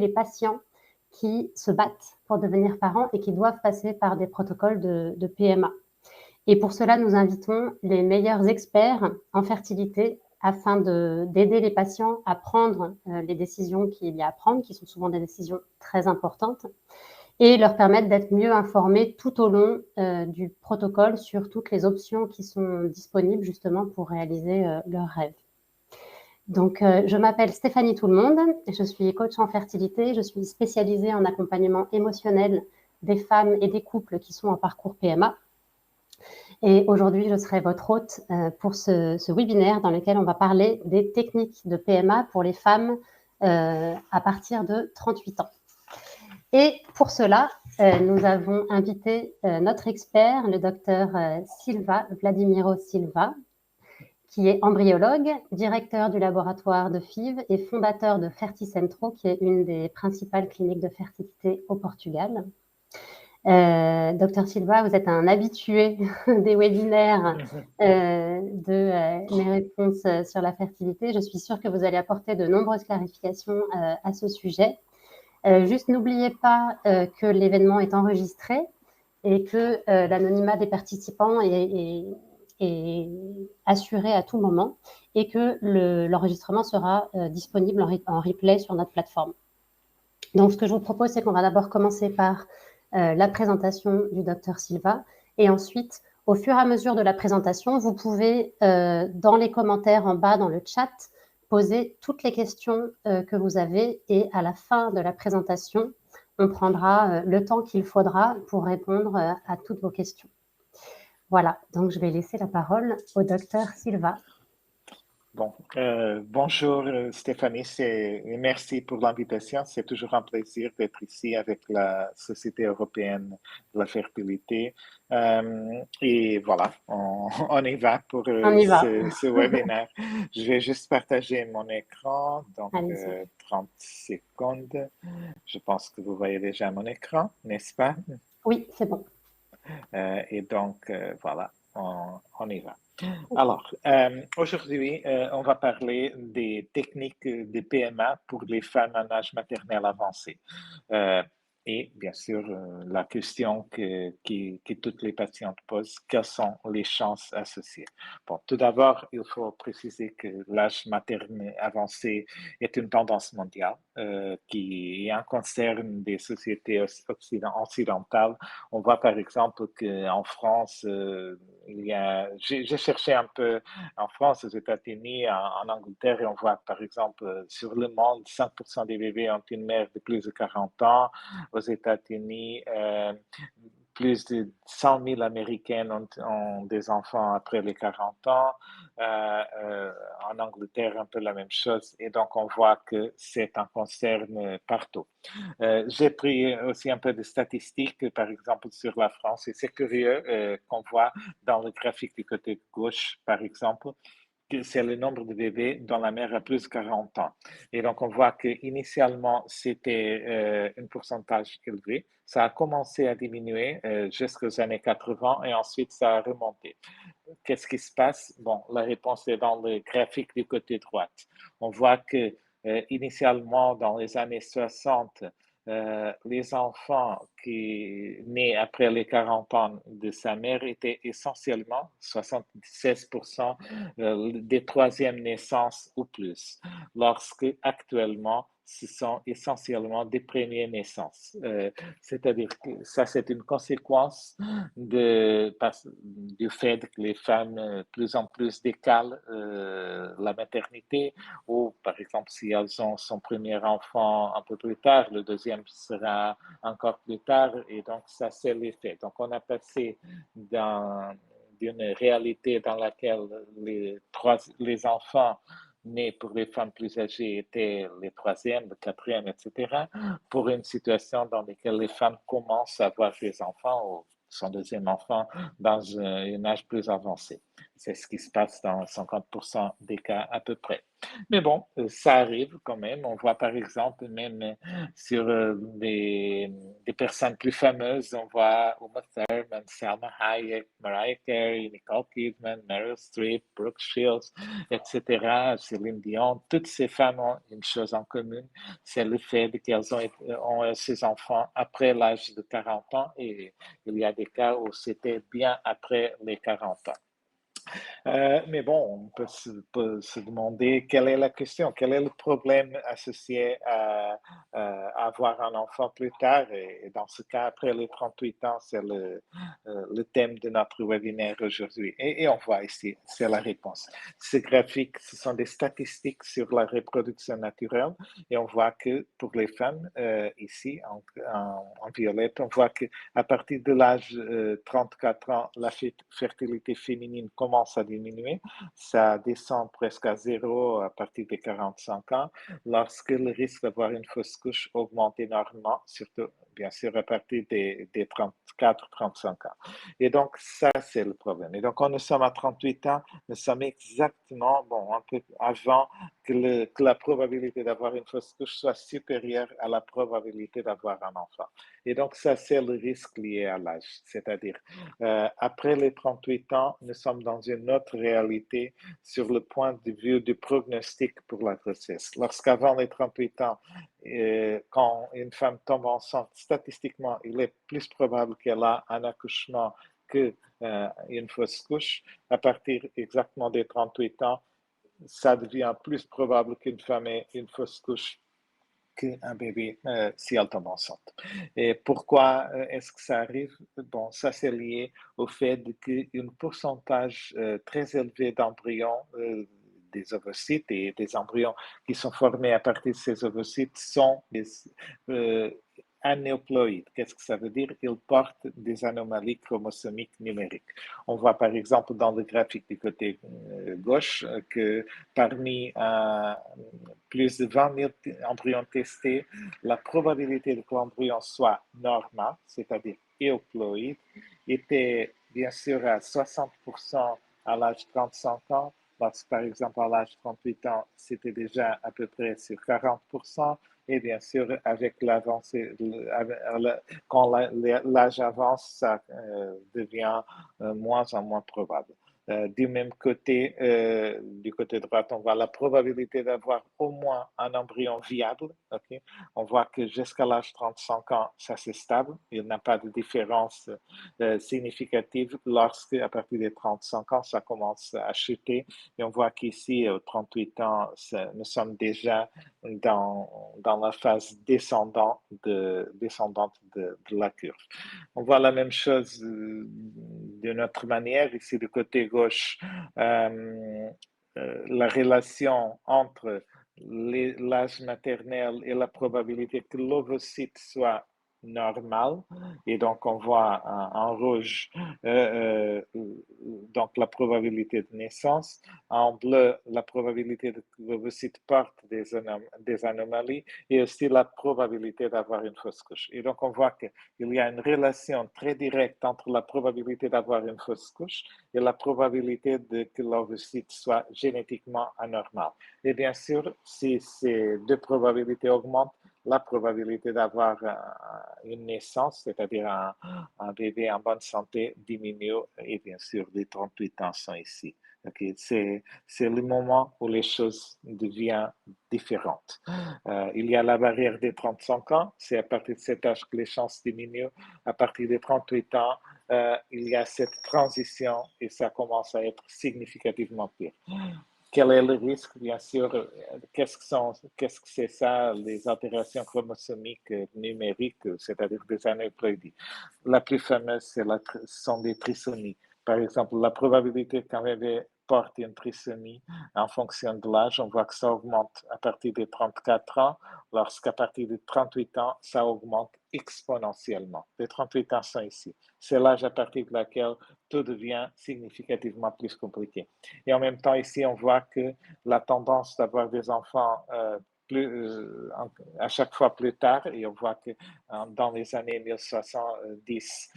les patients qui se battent pour devenir parents et qui doivent passer par des protocoles de PMA. Et pour cela, nous invitons les meilleurs experts en fertilité afin d'aider les patients à prendre les décisions qu'il y a à prendre, qui sont souvent des décisions très importantes, et leur permettre d'être mieux informés tout au long du protocole sur toutes les options qui sont disponibles justement pour réaliser leurs rêves. Donc, je m'appelle Stéphanie Tout-le-Monde, je suis coach en fertilité, je suis spécialisée en accompagnement émotionnel des femmes et des couples qui sont en parcours PMA. Et aujourd'hui, je serai votre hôte pour ce webinaire dans lequel on va parler des techniques de PMA pour les femmes à partir de 38 ans. Et pour cela, nous avons invité notre expert, le docteur Silva, Vladimiro Silva, qui est embryologue, directeur du laboratoire de FIV et fondateur de Ferticentro, qui est une des principales cliniques de fertilité au Portugal. Docteur Silva, vous êtes un habitué des webinaires de mes réponses sur la fertilité. Je suis sûre que vous allez apporter de nombreuses clarifications à ce sujet. Juste n'oubliez pas que l'événement est enregistré et que l'anonymat des participants est assuré à tout moment et que l'enregistrement sera disponible en replay sur notre plateforme. Donc, ce que je vous propose, c'est qu'on va d'abord commencer par la présentation du docteur Silva et ensuite, au fur et à mesure de la présentation, vous pouvez, dans les commentaires en bas, dans le chat, poser toutes les questions que vous avez et à la fin de la présentation, on prendra le temps qu'il faudra pour répondre à toutes vos questions. Voilà, donc je vais laisser la parole au docteur Silva. Bon, bonjour Stéphanie, et merci pour l'invitation. C'est toujours un plaisir d'être ici avec la Société européenne de la fertilité. Et voilà, on y va pour ce webinaire. Je vais juste partager mon écran, donc 30 secondes. Je pense que vous voyez déjà mon écran, n'est-ce pas? Oui, c'est bon. Et donc, voilà, on y va. Alors, aujourd'hui, on va parler des techniques de PMA pour les femmes en âge maternel avancé. Et bien sûr, la question que toutes les patientes posent, quelles sont les chances associées? Bon, tout d'abord, il faut préciser que l'âge maternel avancé est une tendance mondiale qui concerne des sociétés occidentales. On voit par exemple qu'en France, j'ai cherché un peu en France, aux États-Unis, en Angleterre, et on voit par exemple sur le monde, 5% des bébés ont une mère de plus de 40 ans. Aux États-Unis, plus de 100 000 Américaines ont des enfants après les 40 ans. En Angleterre, un peu la même chose. Et donc, on voit que c'est un concerne partout. J'ai pris aussi un peu de statistiques, par exemple, sur la France. Et c'est curieux qu'on voit dans le graphique du côté gauche, par exemple, que c'est le nombre de bébés dont la mère a plus de 40 ans. Et donc, on voit qu'initialement, c'était un pourcentage élevé. Ça a commencé à diminuer jusqu'aux années 80 et ensuite, ça a remonté. Qu'est-ce qui se passe? Bon, la réponse est dans le graphique du côté droite. On voit que initialement, dans les années 60, les enfants qui nés après les 40 ans de sa mère étaient essentiellement 76% des troisièmes naissances ou plus, lorsque actuellement ce sont essentiellement des premières naissances. C'est-à-dire que ça, c'est une conséquence du fait que les femmes plus en plus décalent la maternité, ou par exemple, si elles ont son premier enfant un peu plus tard, le deuxième sera encore plus tard, et donc ça, c'est l'effet. Donc, on a passé d'une réalité dans laquelle les enfants nés pour les femmes plus âgées étaient les troisièmes, le quatrième, etc., pour une situation dans laquelle les femmes commencent à avoir des enfants ou son deuxième enfant dans un âge plus avancé. C'est ce qui se passe dans 50% des cas à peu près. Mais bon, ça arrive quand même. On voit par exemple même sur des personnes plus fameuses, on voit Uma Thurman, Salma Hayek, Mariah Carey, Nicole Kidman, Meryl Streep, Brooke Shields, etc., Céline Dion. Toutes ces femmes ont une chose en commun, c'est le fait qu'elles ont ces enfants après l'âge de 40 ans et il y a des cas où c'était bien après les 40 ans. Mais bon, peut se demander quelle est la question, quel est le problème associé à avoir un enfant plus tard. Et dans ce cas, après les 38 ans, c'est le thème de notre webinaire aujourd'hui. Et on voit ici, c'est la réponse. Ces graphiques, ce sont des statistiques sur la reproduction naturelle. Et on voit que pour les femmes, ici, en violette, on voit qu'à partir de l'âge 34 ans, la fertilité féminine commence à diminuer. Ça descend presque à zéro à partir des 45 ans, lorsque le risque d'avoir une fausse couche augmente énormément, surtout, bien sûr, à partir des 34-35 ans. Et donc, ça, c'est le problème. Et donc, quand nous sommes à 38 ans, nous sommes exactement, bon, un peu avant que la probabilité d'avoir une fausse couche soit supérieure à la probabilité d'avoir un enfant. Et donc, ça, c'est le risque lié à l'âge. C'est-à-dire, après les 38 ans, nous sommes dans une autre réalité sur le point de vue du prognostic pour la grossesse. Lorsqu'avant les 38 ans, quand une femme tombe enceinte, statistiquement, il est plus probable qu'elle a un accouchement que une fausse couche. À partir exactement des 38 ans, ça devient plus probable qu'une femme ait une fausse couche qu'un bébé si elle tombe enceinte. Et pourquoi est-ce que ça arrive? Bon, ça c'est lié au fait qu'un pourcentage très élevé d'embryons des ovocytes et des embryons qui sont formés à partir de ces ovocytes sont des euh, anéuploïdes. Qu'est-ce que ça veut dire? Ils portent des anomalies chromosomiques numériques. On voit par exemple dans le graphique du côté gauche que parmi plus de 20 000 embryons testés, la probabilité que l'embryon soit normal, c'est-à-dire euploïde, était bien sûr à 60% à l'âge de 35 ans, parce que par exemple à l'âge de 38 ans, c'était déjà à peu près sur 40%, et bien sûr avec l'avancée, quand l'âge avance, ça devient moins en moins probable. Du même côté, du côté droit, on voit la probabilité d'avoir au moins un embryon viable. Okay? On voit que jusqu'à l'âge de 35 ans, ça c'est stable. Il n'y a pas de différence significative lorsque, à partir des 35 ans, ça commence à chuter. Et on voit qu'ici, aux 38 ans, nous sommes déjà dans la phase descendante de la curve. On voit la même chose d'une autre manière. Ici, du côté gauche, la relation entre l'âge maternel et la probabilité que l'ovocyte soit normal. Et donc, on voit en rouge donc la probabilité de naissance, en bleu la probabilité que l'ovocyte porte des anomalies et aussi la probabilité d'avoir une fausse couche. Et donc, on voit qu'il y a une relation très directe entre la probabilité d'avoir une fausse couche et la probabilité que l'ovocyte soit génétiquement anormal. Et bien sûr, si ces deux probabilités augmentent, la probabilité d'avoir une naissance, c'est-à-dire un bébé en bonne santé, diminue et bien sûr, les 38 ans sont ici. Okay. C'est le moment où les choses deviennent différentes. Il y a la barrière des 35 ans, c'est à partir de cet âge que les chances diminuent. À partir des 38 ans, il y a cette transition et ça commence à être significativement pire. Quel est le risque? Bien sûr, qu'est-ce que c'est ça, les altérations chromosomiques numériques, c'est-à-dire des anéuploïdies? La plus fameuse, sont des trisomies. Par exemple, la probabilité qu'un bébé porte une trisomie en fonction de l'âge, on voit que ça augmente à partir de 34 ans, lorsqu'à partir de 38 ans, ça augmente exponentiellement. Les 38 ans sont ici. C'est l'âge à partir de laquelle tout devient significativement plus compliqué. Et en même temps, ici, on voit que la tendance d'avoir des enfants à chaque fois plus tard, et on voit que dans les années 1970,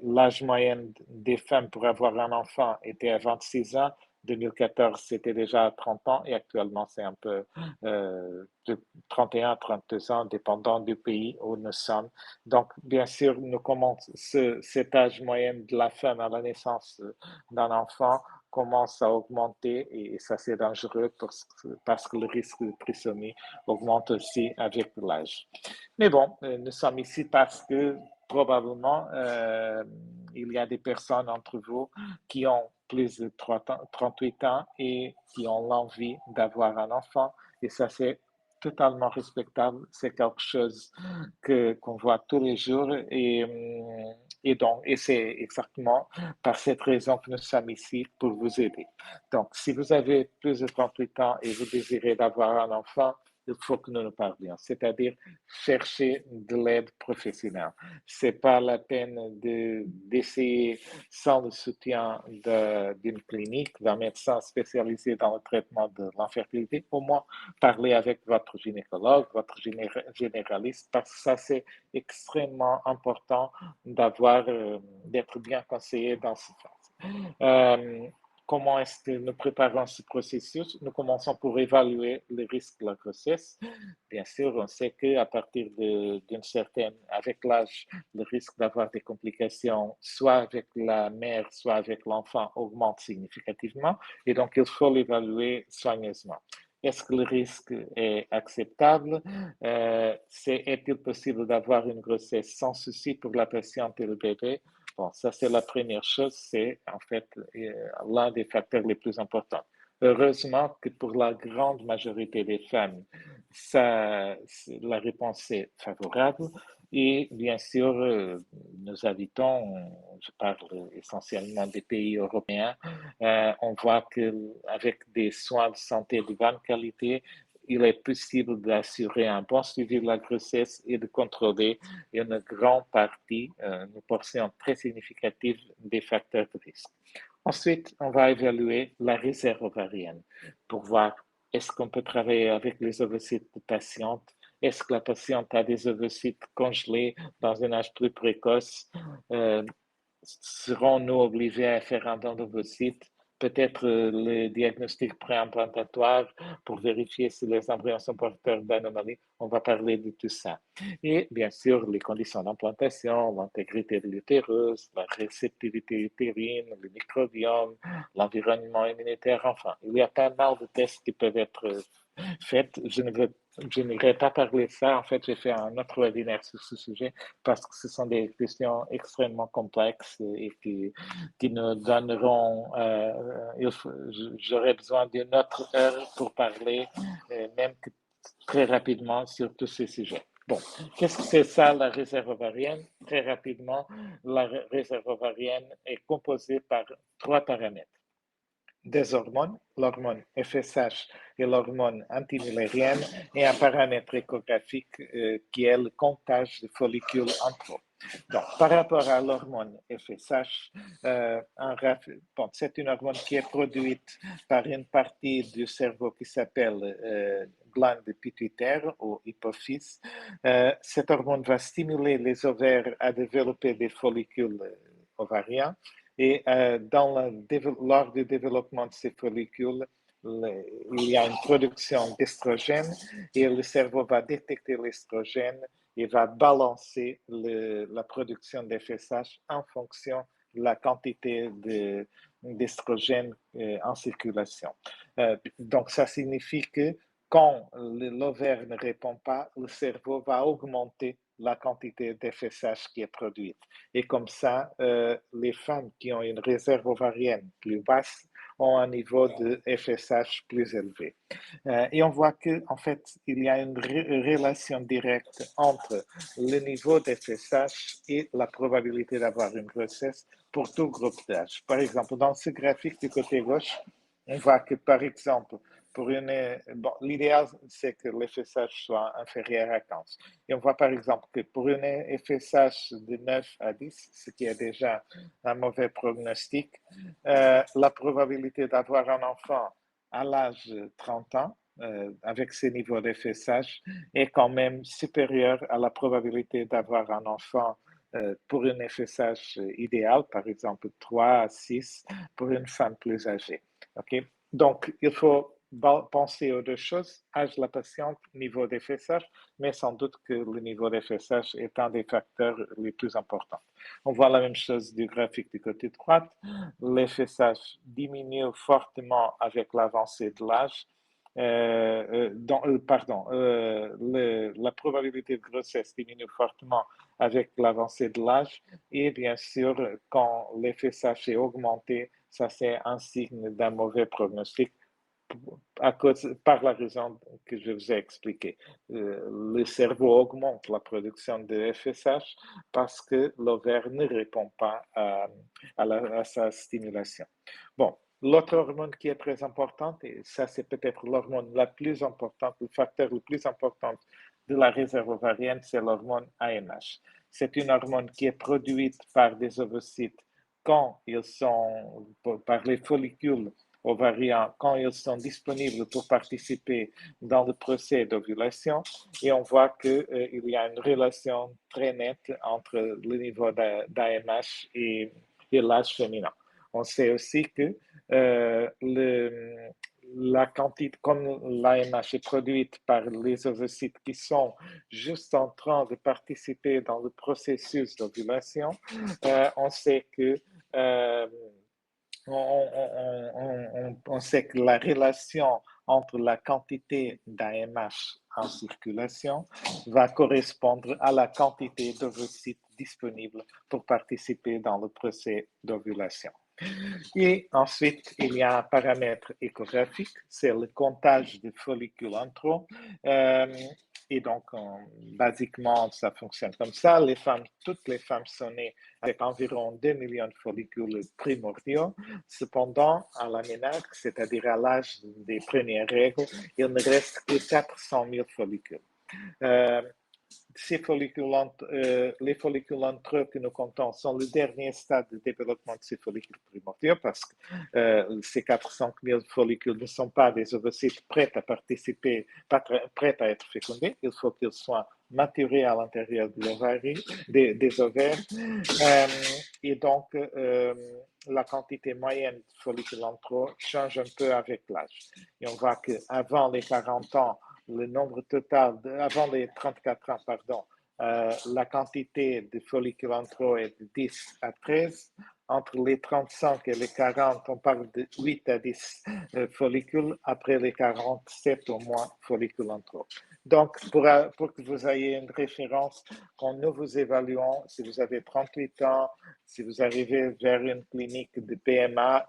l'âge moyen des femmes pour avoir un enfant était à 26 ans. 2014, c'était déjà à 30 ans et actuellement, c'est un peu de 31 à 32 ans, dépendant du pays où nous sommes. Donc, bien sûr, nous commençons cet âge moyen de la femme à la naissance d'un enfant commence à augmenter et ça c'est dangereux parce que le risque de trisomie augmente aussi avec l'âge. Mais bon, nous sommes ici parce que probablement il y a des personnes entre vous qui ont plus de 38 ans et qui ont l'envie d'avoir un enfant et ça c'est totalement respectable, c'est quelque chose qu'on voit tous les jours et c'est exactement par cette raison que nous sommes ici pour vous aider. Donc, si vous avez plus de 38 ans et vous désirez d'avoir un enfant, il faut que nous nous parlions, c'est-à-dire chercher de l'aide professionnelle. C'est pas la peine d'essayer sans le soutien d'une clinique, d'un médecin spécialisé dans le traitement de l'infertilité. Au moins, parler avec votre gynécologue, votre généraliste, parce que ça, c'est extrêmement important d'être bien conseillé dans ce sens. Comment est-ce que nous préparons ce processus? Nous commençons pour évaluer les risques de la grossesse. Bien sûr, on sait qu'à partir d'une certaine, avec l'âge, le risque d'avoir des complications, soit avec la mère, soit avec l'enfant, augmente significativement. Et donc, il faut l'évaluer soigneusement. Est-ce que le risque est acceptable? Est-il possible d'avoir une grossesse sans souci pour la patiente et le bébé? Bon, ça c'est la première chose, c'est en fait l'un des facteurs les plus importants. Heureusement que pour la grande majorité des femmes, la réponse est favorable. Et bien sûr, nous habitons, je parle essentiellement des pays européens, on voit qu'avec des soins de santé de bonne qualité, il est possible d'assurer un bon suivi de la grossesse et de contrôler une grande partie, une portion très significative des facteurs de risque. Ensuite, on va évaluer la réserve ovarienne pour voir est-ce qu'on peut travailler avec les ovocytes de patiente. Est-ce que la patiente a des ovocytes congelés dans un âge plus précoce? Serons-nous obligés à faire un don d'ovocytes? Peut-être le diagnostic préimplantatoire pour vérifier si les embryons sont porteurs d'anomalies. On va parler de tout ça. Et bien sûr, les conditions d'implantation, l'intégrité de l'utérus, la réceptivité utérine, le microbiome, l'environnement immunitaire, enfin, il y a pas mal de tests qui peuvent être faits. Je n'irai pas parler de ça. En fait, j'ai fait un autre webinaire sur ce sujet parce que ce sont des questions extrêmement complexes et qui nous donneront, j'aurais besoin d'une autre heure pour parler, même que très rapidement sur tous ces sujets. Bon, qu'est-ce que c'est ça la réserve ovarienne? Très rapidement, la réserve ovarienne est composée par 3 paramètres. Des hormones, l'hormone FSH et l'hormone antimillérienne, et un paramètre échographique qui est le comptage de follicules en trop. Donc, par rapport à l'hormone FSH, c'est une hormone qui est produite par une partie du cerveau qui s'appelle glande pituitaire ou hypophyse. Cette hormone va stimuler les ovaires à développer des follicules ovariens et lors du développement de ces follicules, il y a une production d'estrogène et le cerveau va détecter l'estrogène et va balancer la production d'FSH en fonction de la quantité d'estrogène en circulation. Donc, ça signifie que quand l'ovaire ne répond pas, le cerveau va augmenter la quantité d'FSH qui est produite. Et comme ça, les femmes qui ont une réserve ovarienne plus basse ont un niveau de FSH plus élevé. Et on voit qu'en fait, il y a une relation directe entre le niveau d'FSH et la probabilité d'avoir une grossesse pour tout groupe d'âge. Par exemple, dans ce graphique du côté gauche, on voit que, par exemple, l'idéal, c'est que l'FSH soit inférieur à 15. Et on voit par exemple que pour une FSH de 9 à 10, ce qui est déjà un mauvais pronostic, la probabilité d'avoir un enfant à l'âge de 30 ans, avec ces niveaux d'FSH, est quand même supérieure à la probabilité d'avoir un enfant pour une FSH idéale, par exemple 3 à 6, pour une femme plus âgée. OK? Donc, il faut penser aux deux choses, âge de la patiente, niveau d'FSH, mais sans doute que le niveau d'FSH est un des facteurs les plus importants. On voit la même chose du graphique du côté droit. L'FSH diminue fortement avec l'avancée de l'âge. La probabilité de grossesse diminue fortement avec l'avancée de l'âge et bien sûr, quand l'FSH est augmenté, ça c'est un signe d'un mauvais pronostic par la raison que je vous ai expliqué. Le cerveau augmente la production de FSH parce que l'ovaire ne répond pas à sa stimulation. Bon, l'autre hormone qui est très importante, et ça c'est peut-être l'hormone la plus importante, le facteur le plus important de la réserve ovarienne, c'est l'hormone AMH. C'est une hormone qui est produite par des ovocytes quand ils sont, par les follicules ovariens, quand ils sont disponibles pour participer dans le procès d'ovulation. Et on voit qu'il y a une relation très nette entre le niveau d'AMH et l'âge féminin. On sait aussi que la quantité, comme l'AMH est produite par les ovocytes qui sont juste en train de participer dans le processus d'ovulation, on sait que on sait que la relation entre la quantité d'AMH en circulation va correspondre à la quantité d'ovocytes disponibles pour participer dans le procès d'ovulation. Et ensuite, il y a un paramètre échographique, c'est le comptage des follicules antraux. Et donc, basiquement, ça fonctionne comme ça. Toutes les femmes sont nées avec environ 2 millions de follicules primordiaux. Cependant, à la ménarque, c'est-à-dire à l'âge des premières règles, il ne reste que 400 000 follicules. Les follicules antraux que nous comptons sont le dernier stade de développement de ces follicules primordiaux parce que ces 400 000 follicules ne sont pas des ovocytes prêts à participer, prêts à être fécondés. Il faut qu'ils soient maturés à l'intérieur des ovaires. Et donc, la quantité moyenne de follicules antraux change un peu avec l'âge. Et on voit qu'avant les 40 ans, le nombre total, avant les 34 ans, pardon, la quantité de follicules antraux est de 10 à 13. Entre les 35 et les 40, on parle de 8 à 10 follicules. Après les 40, 7 au moins follicules antraux. Donc, pour que vous ayez une référence, quand nous vous évaluons, si vous avez 38 ans, si vous arrivez vers une clinique de PMA,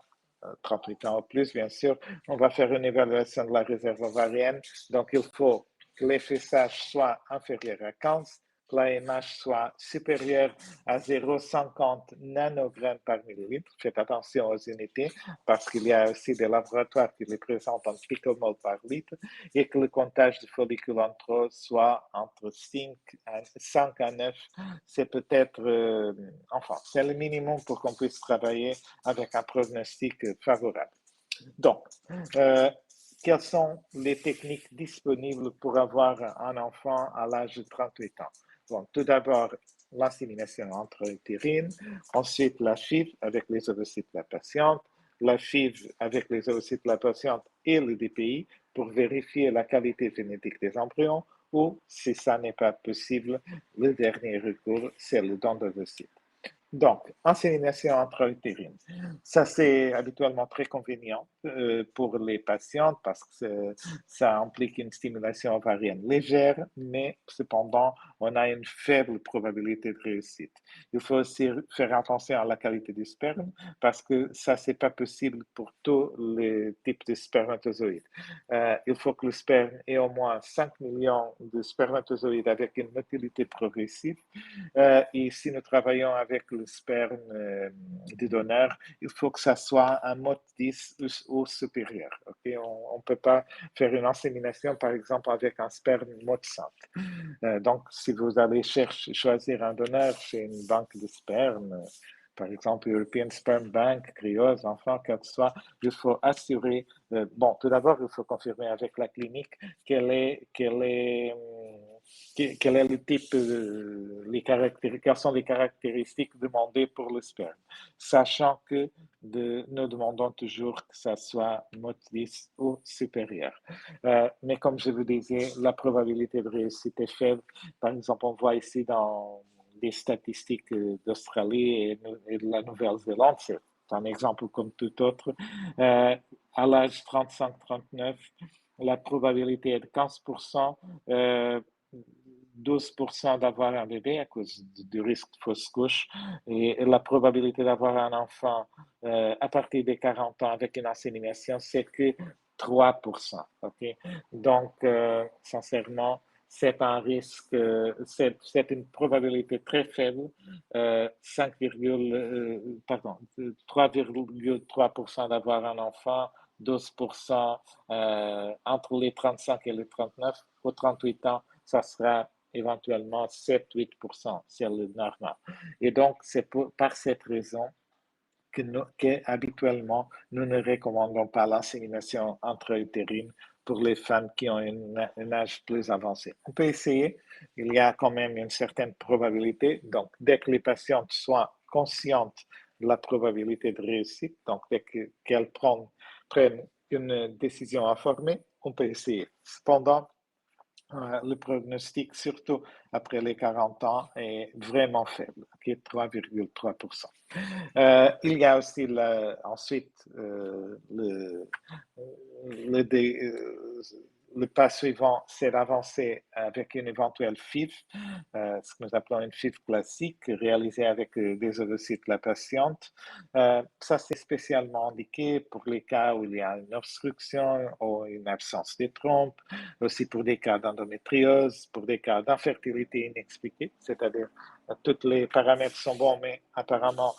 38 ans ou plus, bien sûr, on va faire une évaluation de la réserve ovarienne. Donc, il faut que l'FSH soit inférieur à 15, que l'AMH soit supérieur à 0,50 nanogrammes par millilitre. Faites attention aux unités parce qu'il y a aussi des laboratoires qui les présentent en picomole par litre et que le comptage de follicules antraux soit entre 5 à 9. C'est peut-être, enfin, c'est le minimum pour qu'on puisse travailler avec un pronostic favorable. Donc, quelles sont les techniques disponibles pour avoir un enfant à l'âge de 38 ans? Bon, tout d'abord, l'insémination intra-utérine, ensuite la FIV avec les ovocytes de la patiente, la FIV avec les ovocytes de la patiente et le DPI pour vérifier la qualité génétique des embryons, ou si ça n'est pas possible, le dernier recours, c'est le don d'ovocytes. Donc, insémination intra-utérine. Ça, c'est habituellement très convenient pour les patientes parce que ça implique une stimulation ovarienne légère, mais cependant, on a une faible probabilité de réussite. Il faut aussi faire attention à la qualité du sperme parce que ça, c'est pas possible pour tous les types de spermatozoïdes. Il faut que le sperme ait au moins 5 millions de spermatozoïdes avec une motilité progressive. Et si nous travaillons avec le sperme du donneur, il faut que ça soit un mode 10 ou supérieur. Okay? On ne peut pas faire une insémination, par exemple, avec un sperme mode 5. Donc, si vous allez choisir un donneur chez une banque de sperme, par exemple, European Sperm Bank, Cryos, enfin, quel que soit, il faut assurer, bon, tout d'abord, il faut confirmer avec la clinique qu'elle est quel est le type, quelles sont les caractéristiques demandées pour le sperme, sachant que nous demandons toujours que ça soit motrice ou supérieur. Mais comme je vous disais, la probabilité de réussite est faible. Par exemple, on voit ici dans des statistiques d'Australie et de la Nouvelle-Zélande, c'est un exemple comme tout autre. À l'âge 35-39, la probabilité est de 15%, 12% d'avoir un bébé à cause du risque de fausse couche et la probabilité d'avoir un enfant à partir des 40 ans avec une insémination, c'est que 3%. Okay? Donc, sincèrement, c'est un risque, c'est une probabilité très faible, 3,3% d'avoir un enfant, 12% entre les 35 et les 39, aux 38 ans, ça sera éventuellement 7-8%, c'est le normal. Et donc, c'est par cette raison que habituellement, nous ne recommandons pas l'insémination intra-utérine pour les femmes qui ont un âge plus avancé. On peut essayer, il y a quand même une certaine probabilité. Donc, dès que les patientes soient conscientes de la probabilité de réussite, donc dès qu'elles prennent une décision informée, on peut essayer. Cependant, le prognostic, surtout après les 40 ans, est vraiment faible, qui est 3,3%. Il y a aussi ensuite le pas suivant, c'est d'avancer avec une éventuelle FIV, ce que nous appelons une FIV classique, réalisée avec des ovocytes de la patiente. Ça, c'est spécialement indiqué pour les cas où il y a une obstruction ou une absence de trompe, aussi pour des cas d'endométriose, pour des cas d'infertilité inexpliquée, c'est-à-dire tous les paramètres sont bons, mais apparemment,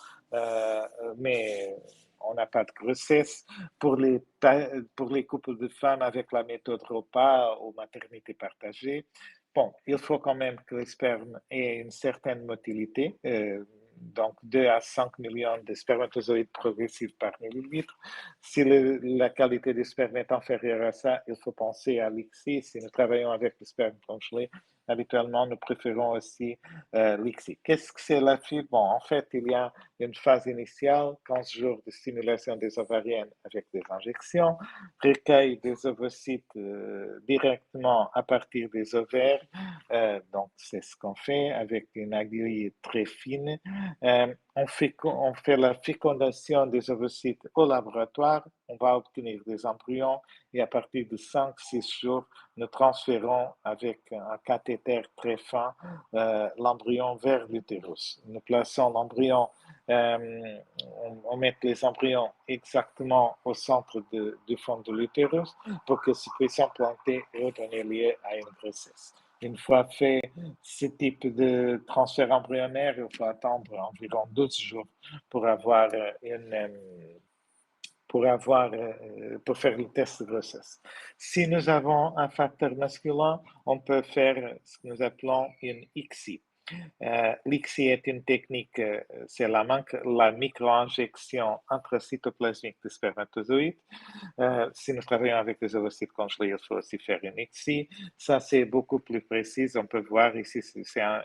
mais on n'a pas de grossesse. Pour les couples de femmes avec la méthode repas ou maternité partagée, bon, il faut quand même que le sperme ait une certaine motilité, donc 2 à 5 millions de spermatozoïdes progressifs par millilitre. Si la qualité du sperme est inférieure à ça, il faut penser à l'ICSI. Si nous travaillons avec le sperme congelé, habituellement, nous préférons aussi l'ICSI. Qu'est-ce que c'est la FIV? Bon, en fait, il y a une phase initiale, 15 jours de stimulation des ovariennes avec des injections, recueil des ovocytes directement à partir des ovaires. Donc, c'est ce qu'on fait avec une aiguille très fine. On fait la fécondation des ovocytes au laboratoire. On va obtenir des embryons et à partir de 5-6 jours, nous transférons avec un cathéter très fin l'embryon vers l'utérus. Nous plaçons l'embryon, on met les embryons exactement au centre du fond de l'utérus pour que se puisse implanter et donner lieu à une grossesse. Une fois fait ce type de transfert embryonnaire, il faut attendre environ 12 jours pour avoir pour faire le test de grossesse. Si nous avons un facteur masculin, on peut faire ce que nous appelons une ICSI. L'ICSI est une technique, c'est la micro-injection intracytoplasmique de spermatozoïdes. Si nous travaillons avec des ovocytes congelés, il faut aussi faire une ICSI. Ça, c'est beaucoup plus précis. On peut voir ici, c'est un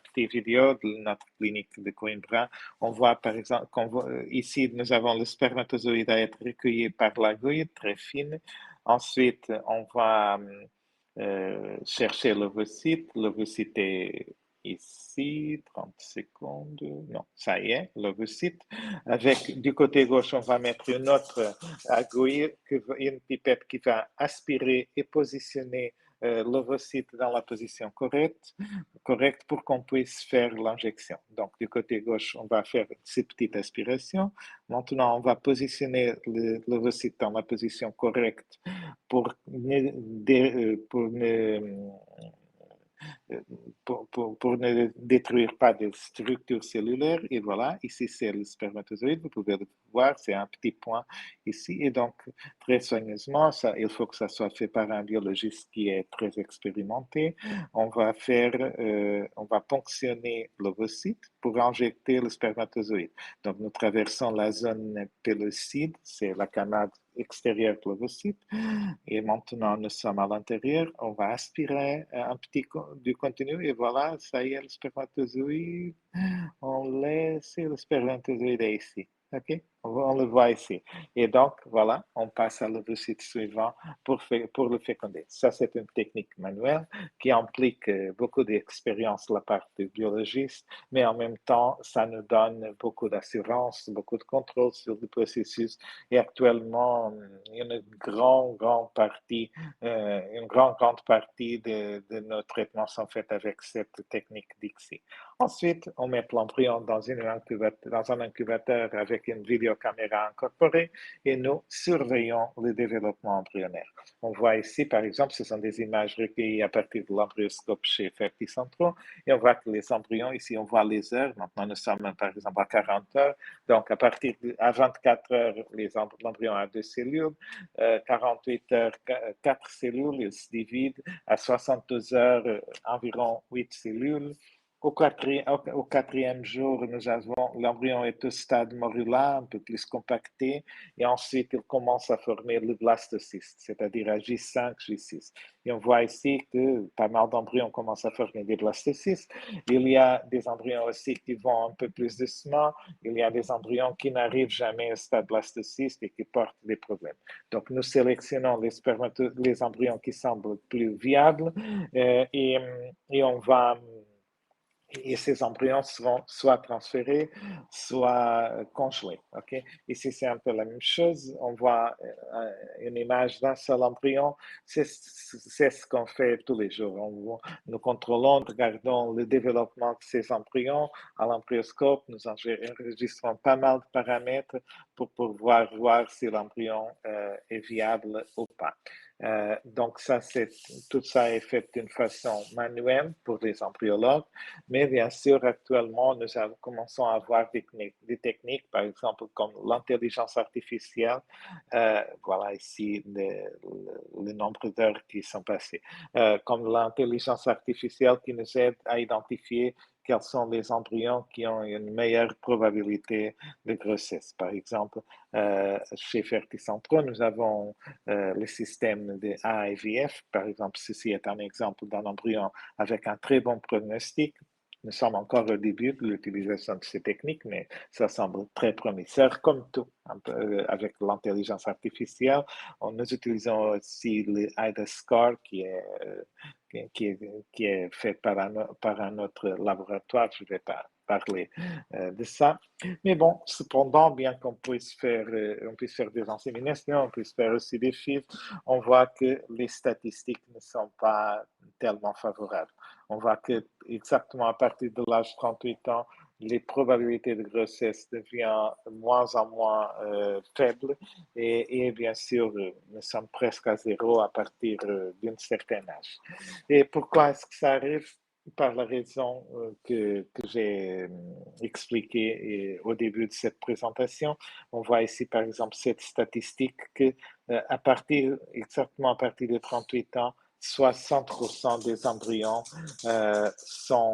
petit vidéo de notre clinique de Coimbra. On voit, par exemple, ici, nous avons le spermatozoïde à être recueilli par l'aiguille, très fine. Ensuite, on va chercher l'ovocyte. L'ovocyte est ici, 30 secondes. Non, ça y est, l'ovocyte. Avec, du côté gauche, on va mettre une autre aiguille, une pipette qui va aspirer et positionner l'ovocyte dans la position correcte pour qu'on puisse faire l'injection. Donc, du côté gauche, on va faire ces petites aspirations. Maintenant, on va positionner l'ovocyte dans la position correcte pour pour ne détruire pas des structures cellulaires. Et voilà, ici c'est le spermatozoïde, vous pouvez le voir, c'est un petit point ici. Et donc, très soigneusement, il faut que ça soit fait par un biologiste qui est très expérimenté. On va ponctionner l'ovocyte pour injecter le spermatozoïde. Donc, nous traversons la zone pélocide, c'est la canal extérieur de l'ovocyte. Et maintenant, nous sommes à l'intérieur. On va aspirer un petit du contenu et voilà, ça y est, le spermatozoïde. On laisse le spermatozoïde ici. OK? On le voit ici. Et donc, voilà, on passe à l'ovocyte suivant pour le féconder. Ça, c'est une technique manuelle qui implique beaucoup d'expérience de la part du biologiste, mais en même temps, ça nous donne beaucoup d'assurance, beaucoup de contrôle sur le processus. Et actuellement, une grande partie de nos traitements sont faits avec cette technique d'ICSI. Ensuite, on met l'embryon dans un incubateur avec une vidéocaméra incorporée et nous surveillons le développement embryonnaire. On voit ici, par exemple, ce sont des images recueillies à partir de l'embryoscope chez Ferticentro et on voit que les embryons, ici on voit les heures, maintenant nous sommes par exemple à 40 heures, donc à 24 heures, l'embryon a 2 cellules, 48 heures, 4 cellules, il se divide, à 72 heures, environ 8 cellules. Au quatrième jour, l'embryon est au stade morula, un peu plus compacté, et ensuite il commence à former le blastocyste, c'est-à-dire à J5, J6. Et on voit ici que pas mal d'embryons commencent à former des blastocystes. Il y a des embryons aussi qui vont un peu plus doucement. Il y a des embryons qui n'arrivent jamais au stade blastocyste et qui portent des problèmes. Donc, nous sélectionnons les embryons qui semblent plus viables et on va et ces embryons seront soit transférés, soit congelés. Okay? Ici, c'est un peu la même chose. On voit une image d'un seul embryon. C'est ce qu'on fait tous les jours. Nous contrôlons, regardons le développement de ces embryons à l'embryoscope. Nous enregistrons pas mal de paramètres pour pouvoir voir si l'embryon est viable ou pas. Donc, tout ça est fait d'une façon manuelle pour les embryologues, mais bien sûr, actuellement, nous commençons à avoir des techniques, par exemple, comme l'intelligence artificielle. Voilà ici le nombre d'heures qui sont passées. Comme l'intelligence artificielle qui nous aide à identifier quels sont les embryons qui ont une meilleure probabilité de grossesse. Par exemple, chez Ferticentro, nous avons le système de AIVF. Par exemple, ceci est un exemple d'un embryon avec un très bon pronostic. Nous sommes encore au début de l'utilisation de ces techniques, mais ça semble très prometteur, comme tout, avec l'intelligence artificielle. Nous utilisons aussi le IDA-SCAR qui est fait par un autre laboratoire. Je ne vais pas parler de ça. Mais bon, cependant, bien qu'on puisse faire des inséminations, on puisse faire aussi des filtres, on voit que les statistiques ne sont pas tellement favorables. On voit que exactement à partir de l'âge de 38 ans, les probabilités de grossesse deviennent moins en moins faibles et bien sûr, nous sommes presque à zéro à partir d'un certain âge. Et pourquoi est-ce que ça arrive? Par la raison que j'ai expliquée au début de cette présentation. On voit ici, par exemple, cette statistique que exactement à partir de 38 ans, 60% des embryons sont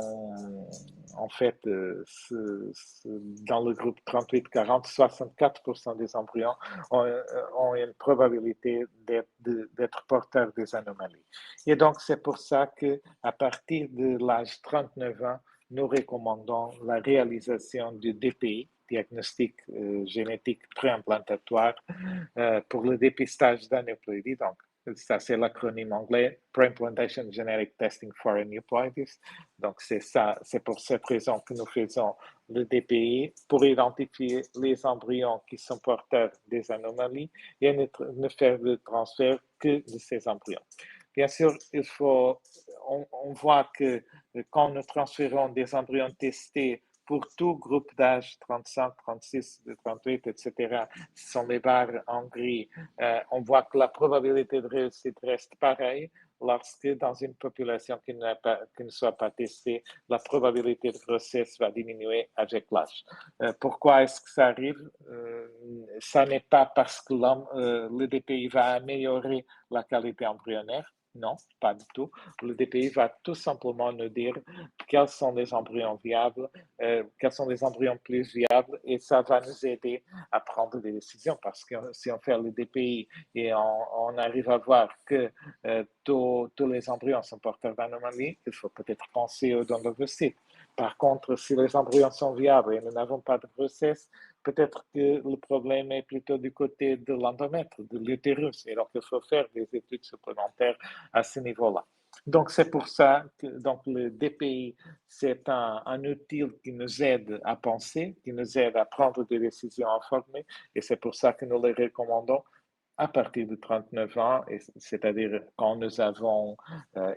en fait dans le groupe 38-40, 64% des embryons ont une probabilité d'être porteurs des anomalies. Et donc, c'est pour ça qu'à partir de l'âge de 39 ans, nous recommandons la réalisation du DPI, diagnostic génétique préimplantatoire, pour le dépistage d'aneuploïdies. Donc, ça, c'est l'acronyme anglais, Pre-Implantation Genetic Testing for Aneuploidies. Donc, c'est pour cette raison que nous faisons le DPI pour identifier les embryons qui sont porteurs des anomalies et ne faire le transfert que de ces embryons. Bien sûr, on voit que quand nous transférons des embryons testés pour tout groupe d'âge, 35, 36, 38, etc., ce sont les barres en gris, on voit que la probabilité de réussite reste pareille, lorsque dans une population qui ne soit pas testée, la probabilité de grossesse va diminuer avec l'âge. Pourquoi est-ce que ça arrive? Ça n'est pas parce que le DPI va améliorer la qualité embryonnaire, Non, pas du tout. Le DPI va tout simplement nous dire quels sont les embryons viables, quels sont les embryons plus viables, et ça va nous aider à prendre des décisions parce que si on fait le DPI et on arrive à voir que tous les embryons sont porteurs d'anomalies, il faut peut-être penser au don d'ovocytes. Par contre, si les embryons sont viables et nous n'avons pas de grossesse, peut-être que le problème est plutôt du côté de l'endomètre, de l'utérus, et donc il faut faire des études supplémentaires à ce niveau-là. Donc, c'est pour ça que donc, le DPI, c'est un outil qui nous aide à penser, qui nous aide à prendre des décisions informées, et c'est pour ça que nous le recommandons à partir de 39 ans, c'est-à-dire quand nous avons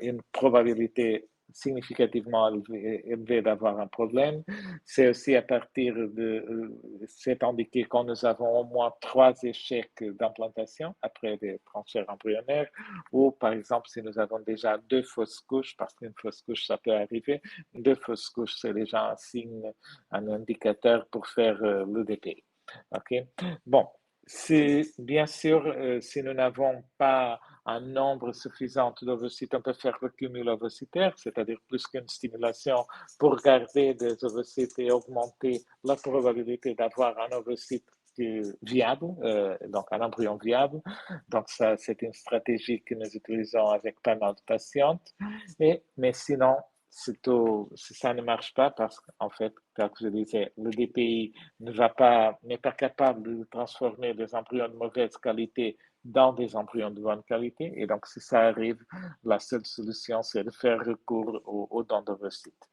une probabilité significativement élevée d'avoir un problème. C'est aussi à partir de, c'est indiqué quand nous avons au moins 3 échecs d'implantation après des transferts embryonnaires, ou par exemple si nous avons déjà 2 fausses couches, parce qu'une fausse couche, ça peut arriver, 2 fausses couches, c'est déjà un signe, un indicateur pour faire le DPI. OK? Bon, bien sûr, si nous n'avons pas un nombre suffisant d'ovocytes, on peut faire le cumul ovocytaire, c'est-à-dire plus qu'une stimulation pour garder des ovocytes et augmenter la probabilité d'avoir un ovocyte viable, donc un embryon viable. Donc ça, c'est une stratégie que nous utilisons avec pas mal de patientes. Mais sinon, si ça ne marche pas, parce qu'en fait, comme je disais, le DPI n'est pas capable de transformer des embryons de mauvaise qualité dans des embryons de bonne qualité. Et donc, si ça arrive, la seule solution, c'est de faire recours aux dons d'ovocytes.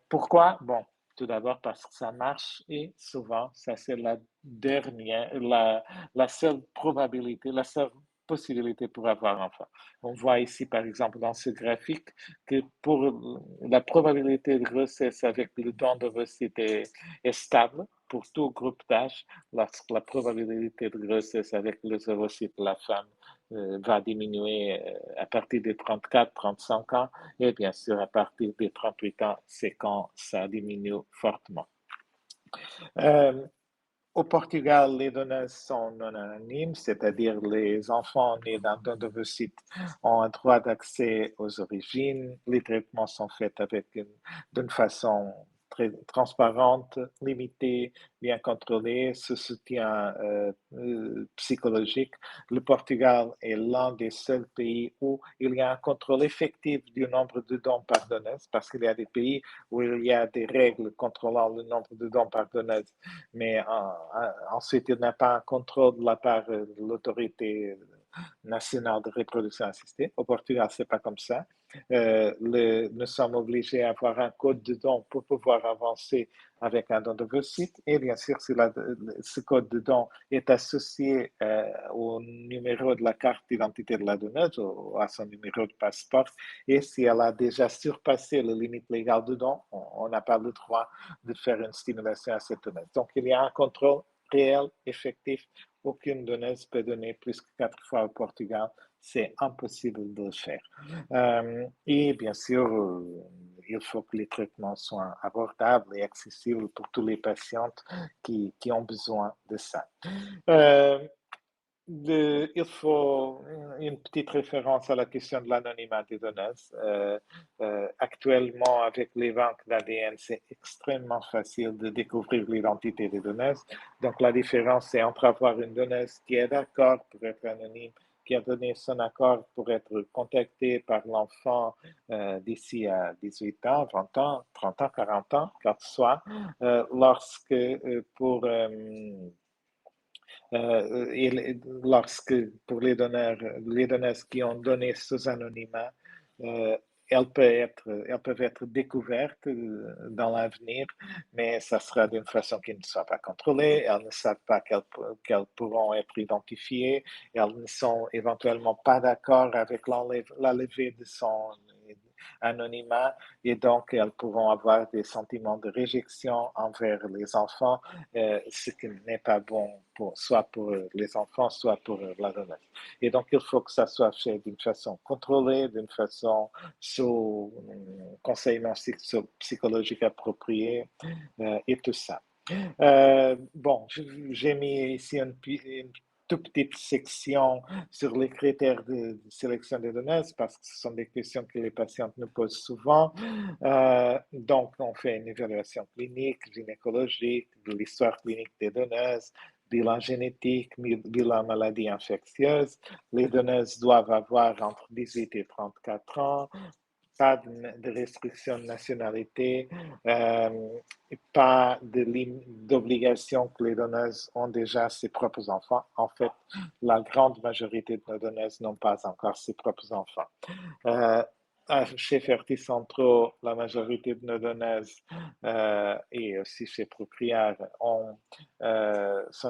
Pourquoi? Bon, tout d'abord parce que ça marche et souvent, ça c'est la seule probabilité, la seule possibilité pour avoir un enfant. On voit ici, par exemple, dans ce graphique, que pour la probabilité de grossesse avec le don d'ovocytes est stable pour tout groupe d'âge, lorsque la probabilité de grossesse avec les ovocytes de la femme va diminuer à partir des 34-35 ans, et bien sûr, à partir des 38 ans, c'est quand ça diminue fortement. Euh, Au Portugal, les données sont non anonymes, c'est-à-dire les enfants nés d'un don d'ovocytes ont un droit d'accès aux origines. Les traitements sont faits d'une façon très transparente, limitée, bien contrôlée, sous soutien psychologique. Le Portugal est l'un des seuls pays où il y a un contrôle effectif du nombre de dons par donneuse, parce qu'il y a des pays où il y a des règles contrôlant le nombre de dons par donneuse, mais ensuite, il n'y a pas un contrôle de la part de l'autorité nationale de reproduction assistée. Au Portugal, ce n'est pas comme ça. Nous sommes obligés à avoir un code de don pour pouvoir avancer avec un don d'ovocyte. Et bien sûr, si ce code de don est associé au numéro de la carte d'identité de la donneuse ou à son numéro de passeport, et si elle a déjà surpassé la limite légale de don, on n'a pas le droit de faire une stimulation à cette donneuse. Donc, il y a un contrôle réel, effectif. Aucune donneuse peut donner plus que 4 fois au Portugal. C'est impossible de le faire. Et bien sûr, il faut que les traitements soient abordables et accessibles pour tous les patients qui ont besoin de ça. Il faut une petite référence à la question de l'anonymat des donneuses. Actuellement, avec les banques d'ADN, c'est extrêmement facile de découvrir l'identité des donneuses. Donc, la différence, c'est entre avoir une donneuse qui est d'accord pour être anonyme, qui a donné son accord pour être contactée par l'enfant d'ici à 18 ans, 20 ans, 30 ans, 40 ans, quel que soit, lorsque pour lorsque pour les donneurs qui ont donné sous anonymat, euh, elles peuvent être découvertes dans l'avenir, mais ça sera d'une façon qui ne soit pas contrôlée. Elles ne savent pas qu'elles pourront être identifiées. Elles ne sont éventuellement pas d'accord avec la levée de son anonymat et donc elles pourront avoir des sentiments de réjection envers les enfants, ce qui n'est pas bon soit pour les enfants, soit pour la jeunesse. Et donc il faut que ça soit fait d'une façon contrôlée, d'une façon sous conseillement psychologique approprié et tout ça. Bon, j'ai mis ici une toute petite section sur les critères de sélection des donneuses parce que ce sont des questions que les patientes nous posent souvent. Donc, on fait une évaluation clinique, gynécologique, de l'histoire clinique des donneuses, bilan génétique, bilan maladie infectieuse. Les donneuses doivent avoir entre 18 et 34 ans, pas de restriction de nationalité, pas d'obligation que les donneuses ont déjà ses propres enfants. En fait, la grande majorité de nos donneuses n'ont pas encore ses propres enfants. Chez Fertis Centro, la majorité de nos donneuses et aussi chez Procrear ont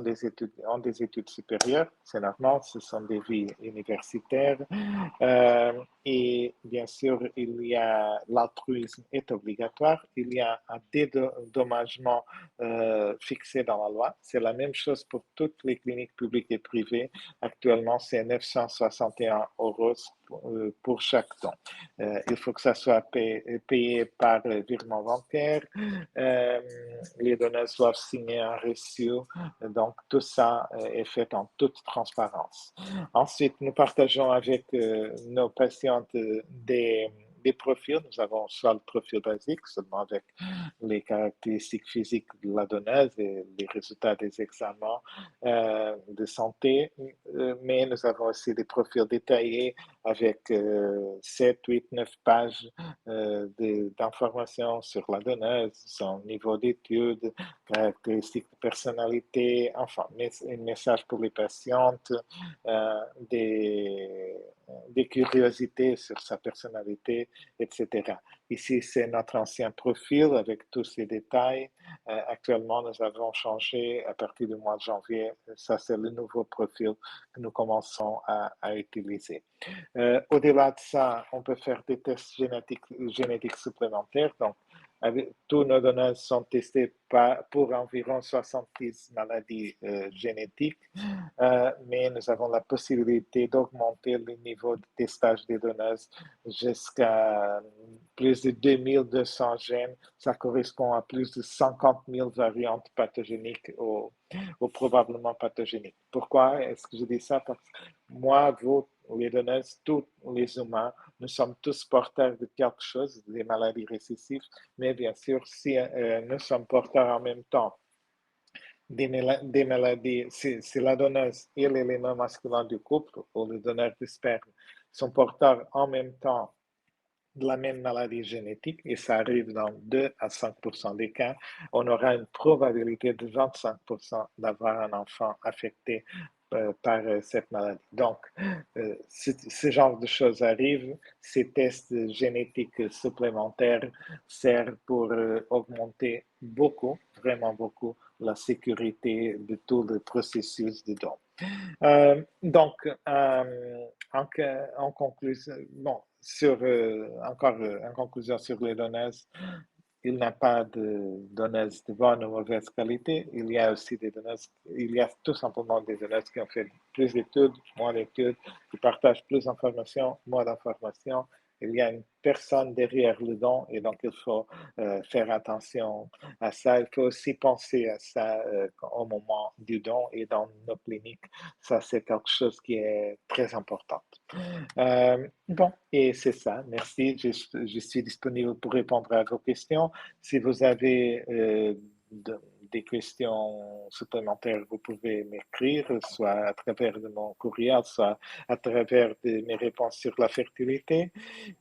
des études supérieures. C'est normal, ce sont des vies universitaires. Et bien sûr, l'altruisme est obligatoire. Il y a un dédommagement fixé dans la loi. C'est la même chose pour toutes les cliniques publiques et privées. Actuellement, c'est 961 € pour chaque don. Il faut que ça soit payé par virement bancaire. Les donneurs doivent signer un reçu. Donc, tout ça est fait en toute transparence. Ensuite, nous partageons avec nos patientes des profils. Nous avons soit le profil basique, seulement avec les caractéristiques physiques de la donneuse et les résultats des examens de santé, mais nous avons aussi des profils détaillés avec 7, 8, 9 pages d'informations sur la donneuse, son niveau d'études, caractéristiques de personnalité, enfin, un message pour les patientes, des curiosités sur sa personnalité, etc. Ici, c'est notre ancien profil avec tous ces détails. Actuellement, nous avons changé à partir du mois de janvier. Ça, c'est le nouveau profil que nous commençons à utiliser. Au-delà de ça, on peut faire des tests génétiques supplémentaires. Donc, tous nos données sont testés pour environ 70 maladies génétiques, mais nous avons la possibilité d'augmenter le niveau de testage des donneuses jusqu'à plus de 2200 gènes. Ça correspond à plus de 50 000 variantes pathogéniques ou probablement pathogéniques. Pourquoi est-ce que je dis ça? Parce que moi, vous, les donneuses, tous les humains, nous sommes tous porteurs de quelque chose, des maladies récessives, mais bien sûr, si nous sommes porteurs en même temps des maladies, si la donneuse et l'élément masculin du couple, ou le donneur de sperme, sont porteurs en même temps de la même maladie génétique, et ça arrive dans 2 à 5% des cas, on aura une probabilité de 25% d'avoir un enfant affecté par cette maladie. Donc, ce genre de choses arrivent. Ces tests génétiques supplémentaires servent pour augmenter beaucoup, vraiment beaucoup, la sécurité de tout le processus de don. Donc, en conclusion, bon, encore en conclusion sur les donneuses, il n'y a pas de donneuses de bonne ou mauvaise qualité. Il y a aussi il y a tout simplement des donneuses qui ont fait plus d'études, moins d'études, qui partagent plus d'informations, moins d'informations. Il y a une personne derrière le don et donc il faut faire attention à ça. Il faut aussi penser à ça au moment du don et dans nos cliniques. Ça, c'est quelque chose qui est très important. Bon, et c'est ça. Merci. Je suis disponible pour répondre à vos questions. Si vous avez des questions supplémentaires, vous pouvez m'écrire, soit à travers de mon courriel, soit à travers de mes réponses sur la fertilité.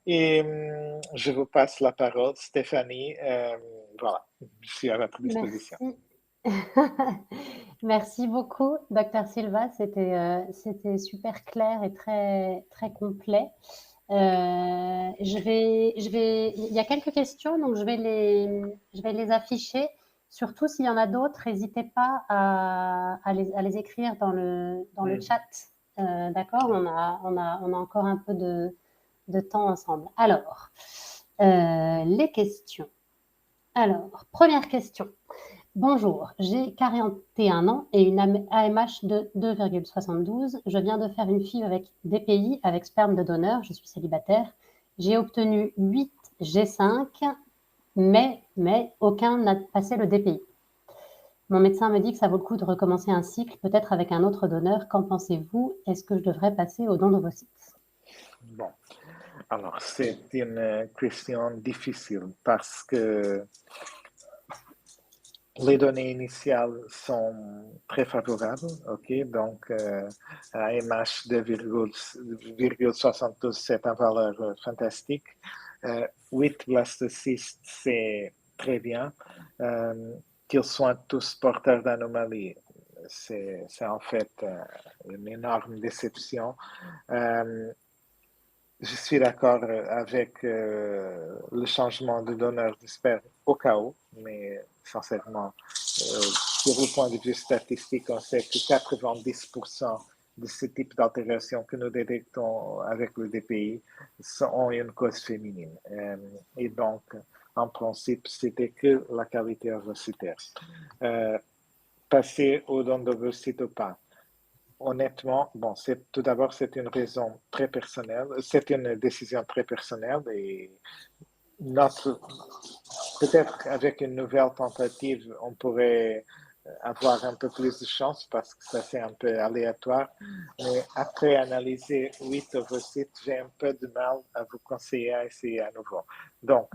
Et je vous passe la parole, Stéphanie. Voilà, je suis à votre disposition. Merci. Merci beaucoup, Dr Silva. C'était super clair et très, très complet. Il y a quelques questions, donc je vais les afficher. Surtout s'il y en a d'autres, n'hésitez pas à les écrire dans le chat. D'accord, on a encore un peu de temps ensemble. Alors, les questions. Alors, première question. Bonjour, j'ai 41 ans et une AMH de 2,72. Je viens de faire une FIV avec DPI, avec sperme de donneur. Je suis célibataire. J'ai obtenu 8 G5, mais aucun n'a passé le DPI. Mon médecin me dit que ça vaut le coup de recommencer un cycle, peut-être avec un autre donneur. Qu'en pensez-vous? Est-ce que je devrais passer au don d'ovocytes? Bon, alors c'est une question difficile parce que les données initiales sont très favorables, ok? Donc, AMH de 0,72, c'est une valeur fantastique. 8 blastocystes, c'est très bien. Qu'ils soient tous porteurs d'anomalies, c'est en fait une énorme déception. Je suis d'accord avec le changement de donneur de sperme au cas où, mais sincèrement, sur le point de vue statistique, on sait que 90% de ce type d'altération que nous détectons avec le DPI ont une cause féminine. Et donc, en principe, c'était que la qualité ovocytaire. Passer au don d'ovocytes ou pas. Honnêtement, bon, tout d'abord, c'est une raison très personnelle, c'est une décision très personnelle et peut-être avec une nouvelle tentative, on pourrait avoir un peu plus de chance parce que ça c'est un peu aléatoire. Mais après analyser 8 ovocytes, j'ai un peu de mal à vous conseiller à essayer à nouveau. Donc,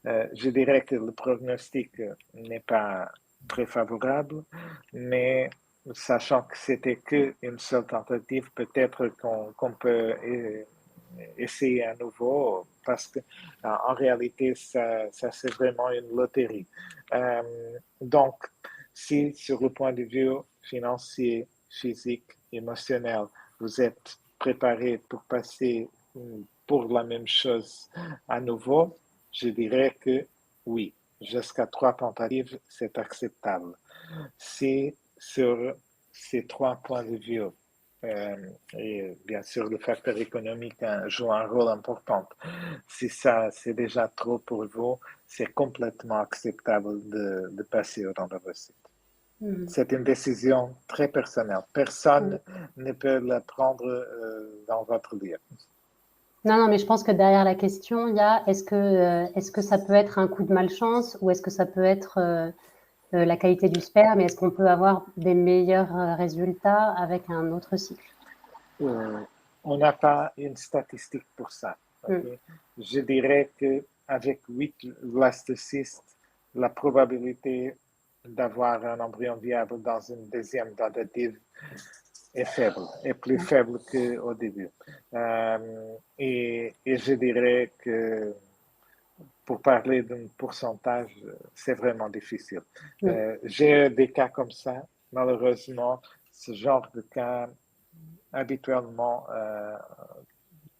je dirais que le pronostic n'est pas très favorable, mais sachant que c'était qu'une seule tentative, peut-être qu'on peut essayer à nouveau parce que en réalité, ça c'est vraiment une loterie. Donc, si sur le point de vue financier, physique, émotionnel, vous êtes préparé pour passer pour la même chose à nouveau, je dirais que oui, jusqu'à 3 tentatives, c'est acceptable. Si sur ces 3 points de vue, et bien sûr le facteur économique joue un rôle important. Si ça c'est déjà trop pour vous, c'est complètement acceptable de passer au don d'ovocytes. C'est une décision très personnelle. Personne ne peut la prendre dans votre livre. Non, non, mais je pense que derrière la question, il y a est-ce que ça peut être un coup de malchance ou est-ce que ça peut être la qualité du sperme et est-ce qu'on peut avoir des meilleurs résultats avec un autre cycle? On n'a pas une statistique pour ça. Okay? Je dirais qu'avec 8 blastocystes, la probabilité d'avoir un embryon viable dans une deuxième tentative est faible, est plus faible qu'au début. Et je dirais que pour parler d'un pourcentage, c'est vraiment difficile. J'ai des cas comme ça. Malheureusement, ce genre de cas habituellement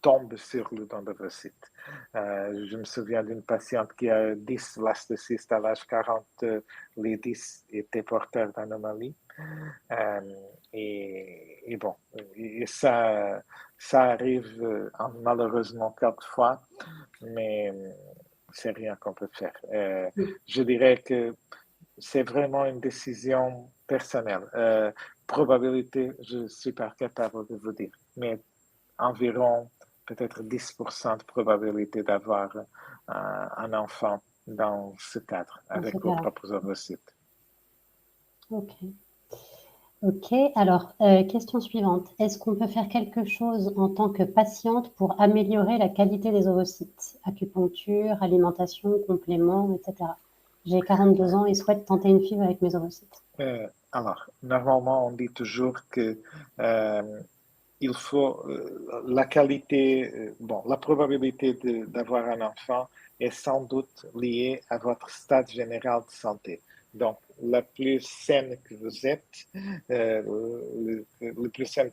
tombe sur le don d'ovocytes. Je me souviens d'une patiente qui a 10 blastocystes à l'âge 40, les 10 étaient porteurs d'anomalies. Et bon, et ça arrive malheureusement quelquefois, mais c'est rien qu'on peut faire. Je dirais que c'est vraiment une décision personnelle. Probabilité, je ne suis pas capable de vous dire, mais environ peut-être 10% de probabilité d'avoir un enfant dans ce cadre, avec vos propres ovocytes. Ok. Ok, alors, question suivante. Est-ce qu'on peut faire quelque chose en tant que patiente pour améliorer la qualité des ovocytes? Acupuncture, alimentation, compléments, etc. J'ai 42 ans et souhaite tenter une FIV avec mes ovocytes. Alors, normalement, on dit toujours que il faut la qualité, bon, la probabilité d'avoir un enfant est sans doute liée à votre stade général de santé. Donc, la plus saine que vous êtes, le plus saine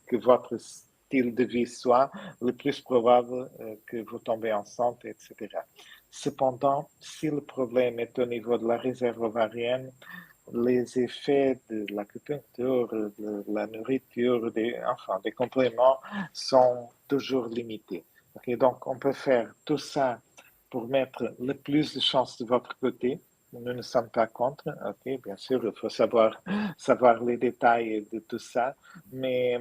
que votre style de vie soit, le plus probable que vous tombez enceinte, etc. Cependant, si le problème est au niveau de la réserve ovarienne, les effets de l'acupuncture, de la nourriture, des compléments sont toujours limités. Okay? Donc, on peut faire tout ça pour mettre le plus de chances de votre côté. Nous ne sommes pas contre, ok, bien sûr, il faut savoir les détails de tout ça, mais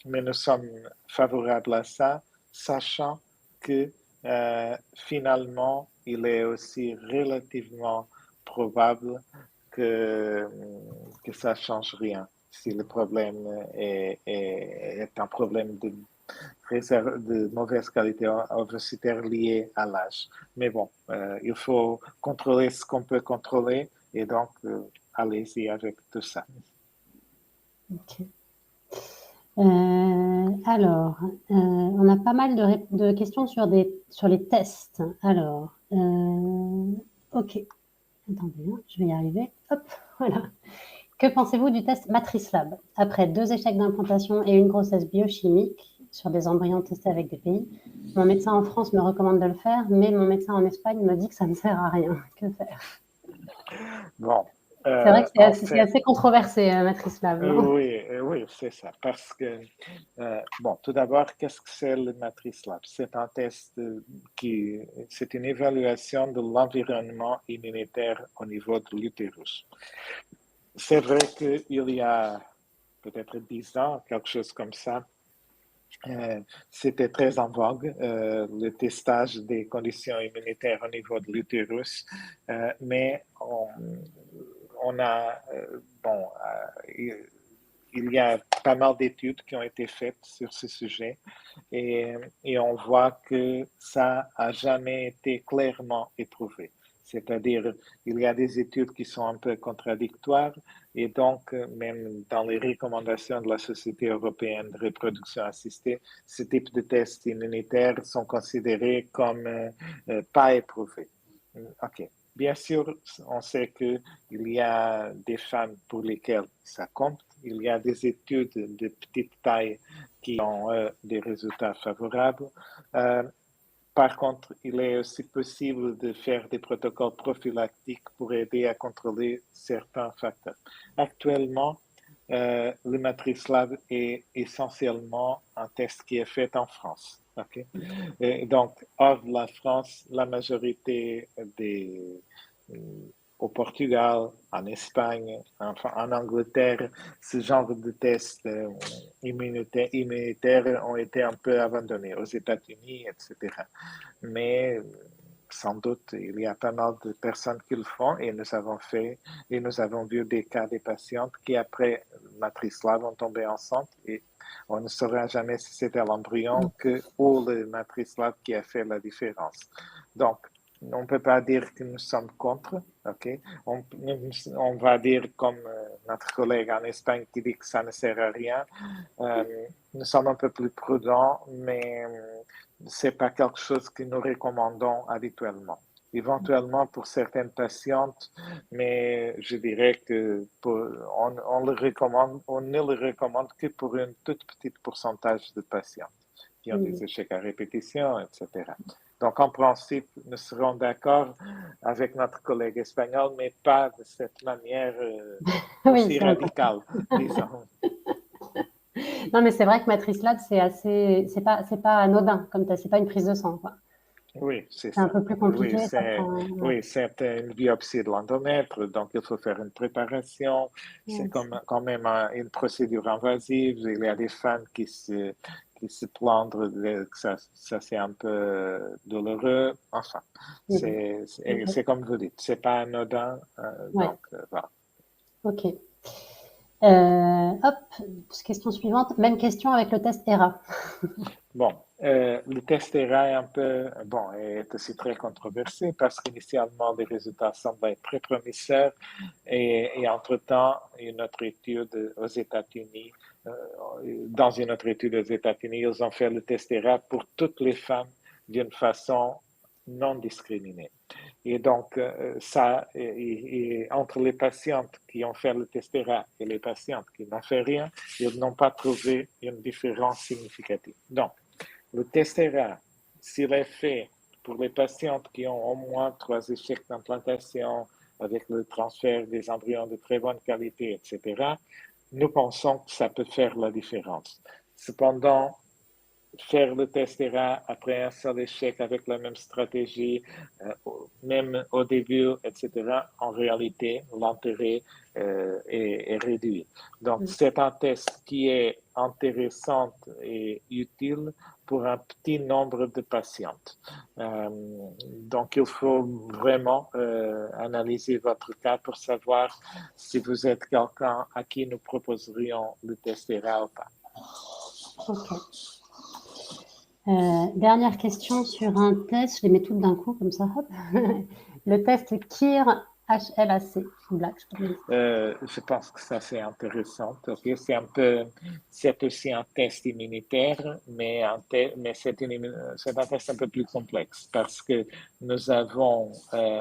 nous sommes favorables à ça, sachant que finalement, il est aussi relativement probable que ça ne change rien si le problème est un problème de mauvaise qualité ovocytaire lié à l'âge. Mais bon, il faut contrôler ce qu'on peut contrôler et donc allez-y avec tout ça. Ok. Alors, on a pas mal de questions sur les tests. Alors, ok. Attendez, hein, je vais y arriver. Hop, voilà. Que pensez-vous du test MatriceLab? Après 2 échecs d'implantation et une grossesse biochimique sur des embryons testés avec des pays, mon médecin en France me recommande de le faire, mais mon médecin en Espagne me dit que ça ne sert à rien. Que faire? Bon, C'est vrai que en c'est fait, assez controversé, MatriceLab, non? oui, c'est ça. Parce que, bon, tout d'abord, qu'est-ce que c'est le Matrice Lab? C'est un test c'est une évaluation de l'environnement immunitaire au niveau de l'utérus. C'est vrai qu'il y a peut-être 10 ans, quelque chose comme ça, c'était très en vogue, le testage des conditions immunitaires au niveau de l'utérus, mais on a, bon, il y a pas mal d'études qui ont été faites sur ce sujet et on voit que ça n'a jamais été clairement éprouvé. C'est-à-dire, il y a des études qui sont un peu contradictoires et donc, même dans les recommandations de la Société européenne de reproduction assistée, ce type de tests immunitaires sont considérés comme pas éprouvés. OK. Bien sûr, on sait qu'il y a des femmes pour lesquelles ça compte. Il y a des études de petite taille qui ont des résultats favorables. Par contre, il est aussi possible de faire des protocoles prophylactiques pour aider à contrôler certains facteurs. Actuellement, le MatriceLab est essentiellement un test qui est fait en France. Okay? Et donc, hors de la France, la majorité au Portugal, en Espagne, enfin, en Angleterre, ce genre de tests immunitaires ont été un peu abandonnés, aux États-Unis, etc. Mais sans doute, il y a pas mal de personnes qui le font et nous avons vu des cas des patientes qui, après MatriceLab, ont tombé enceintes et on ne saura jamais si c'était l'embryon ou le MatriceLab qui a fait la différence. Donc, on ne peut pas dire que nous sommes contre, ok? On va dire comme notre collègue en Espagne qui dit que ça ne sert à rien. Nous sommes un peu plus prudents, mais ce n'est pas quelque chose que nous recommandons habituellement. Éventuellement pour certaines patientes, mais je dirais que on ne le recommande que pour une toute petite pourcentage de patients qui ont des échecs à répétition, etc. Donc, en principe, nous serons d'accord avec notre collègue espagnol, mais pas de cette manière Oui, aussi c'est important. radicale, disons. Non, mais c'est vrai que MatriceLab, c'est pas anodin, comme c'est pas une prise de sang, quoi. Oui, c'est C'est un ça. peu plus Oui, compliqué, ça prend, ouais. oui, c'est une biopsie de l'endomètre, donc il faut faire une préparation. C'est quand même une procédure invasive. Il y a des femmes qui se plaignent que ça c'est un peu douloureux. Enfin, Ok. c'est comme vous dites, c'est pas anodin. Ouais. Donc, voilà. Ok. Hop, question suivante. Même question avec le test ERA. Bon, le test ERA est un peu, bon, est aussi très controversé parce qu'initialement, les résultats semblent être très prometteurs et entre-temps, une autre étude aux États-Unis, dans une autre étude aux États-Unis, ils ont fait le test ERA pour toutes les femmes d'une façon non discriminée. Et donc, entre les patientes qui ont fait le test ERA et les patientes qui n'ont fait rien, ils n'ont pas trouvé une différence significative. Donc, le test ERA, s'il est fait pour les patientes qui ont au moins 3 échecs d'implantation avec le transfert des embryons de très bonne qualité, etc., nous pensons que ça peut faire la différence. Cependant, faire le test ERA après un seul échec avec la même stratégie, même au début, etc., en réalité, l'intérêt est réduit. Donc, c'est un test qui est intéressant et utile pour un petit nombre de patientes. Donc, il faut vraiment analyser votre cas pour savoir si vous êtes quelqu'un à qui nous proposerions le test ERA ou pas. Ok. Dernière question sur un test, je les mets toutes d'un coup comme ça. Hop. Le test KIR HLAC. Je pense que ça c'est intéressant. Okay? C'est aussi un test immunitaire, mais c'est un test un peu plus complexe parce que nous avons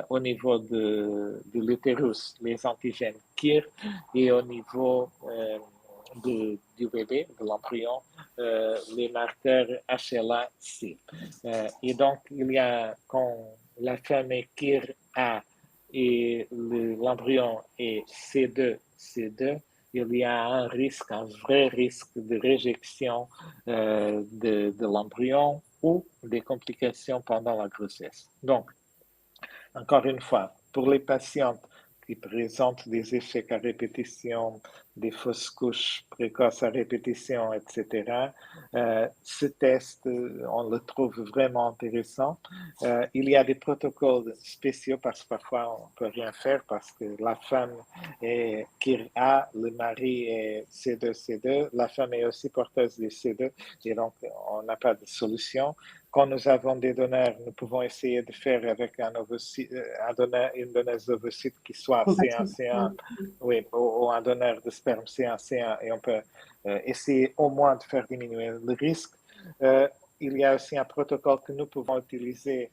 au niveau de l'utérus les antigènes KIR et au niveau du bébé, de l'embryon, les marqueurs HLA-C. Et donc, quand la femme est KIR-A et l'embryon est C2, il y a un vrai risque de réjection de l'embryon ou des complications pendant la grossesse. Donc, encore une fois, pour les patientes qui présentent des échecs à répétition, des fausses couches précoces à répétition, etc., ce test, on le trouve vraiment intéressant. Il y a des protocoles spéciaux parce que parfois on ne peut rien faire parce que la femme est KIR-A, le mari est C2, la femme est aussi porteuse de C2 et donc on n'a pas de solution. Quand nous avons des donneurs, nous pouvons essayer de faire avec une donneuse d'ovocytes qui soit C1, oui, ou un donneur de sperme C1, et on peut essayer au moins de faire diminuer le risque. Il y a aussi un protocole que nous pouvons utiliser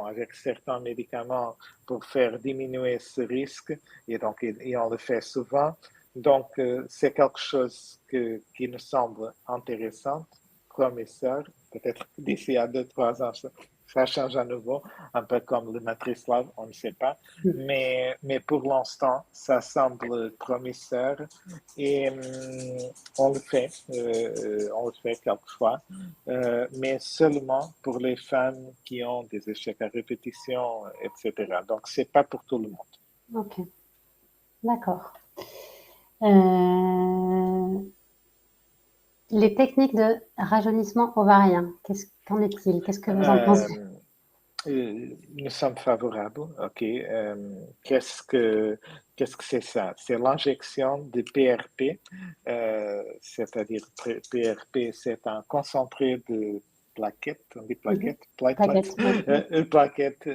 avec certains médicaments pour faire diminuer ce risque, et donc on le fait souvent. Donc, c'est quelque chose qui nous semble intéressant, prometteur. Peut-être d'ici à 2-3 ans, ça change à nouveau, un peu comme le Matrislav, on ne sait pas. Mais pour l'instant, ça semble prometteur et on le fait quelquefois, mais seulement pour les femmes qui ont des échecs à répétition, etc. Donc, ce n'est pas pour tout le monde. Ok, d'accord. Les techniques de rajeunissement ovarien, qu'en est-il? Qu'est-ce que vous en pensez? Nous sommes favorables. OK. Qu'est-ce que c'est ça? C'est l'injection de PRP, c'est-à-dire PRP, c'est un concentré de plaquettes, on dit Plaquettes, une plaquette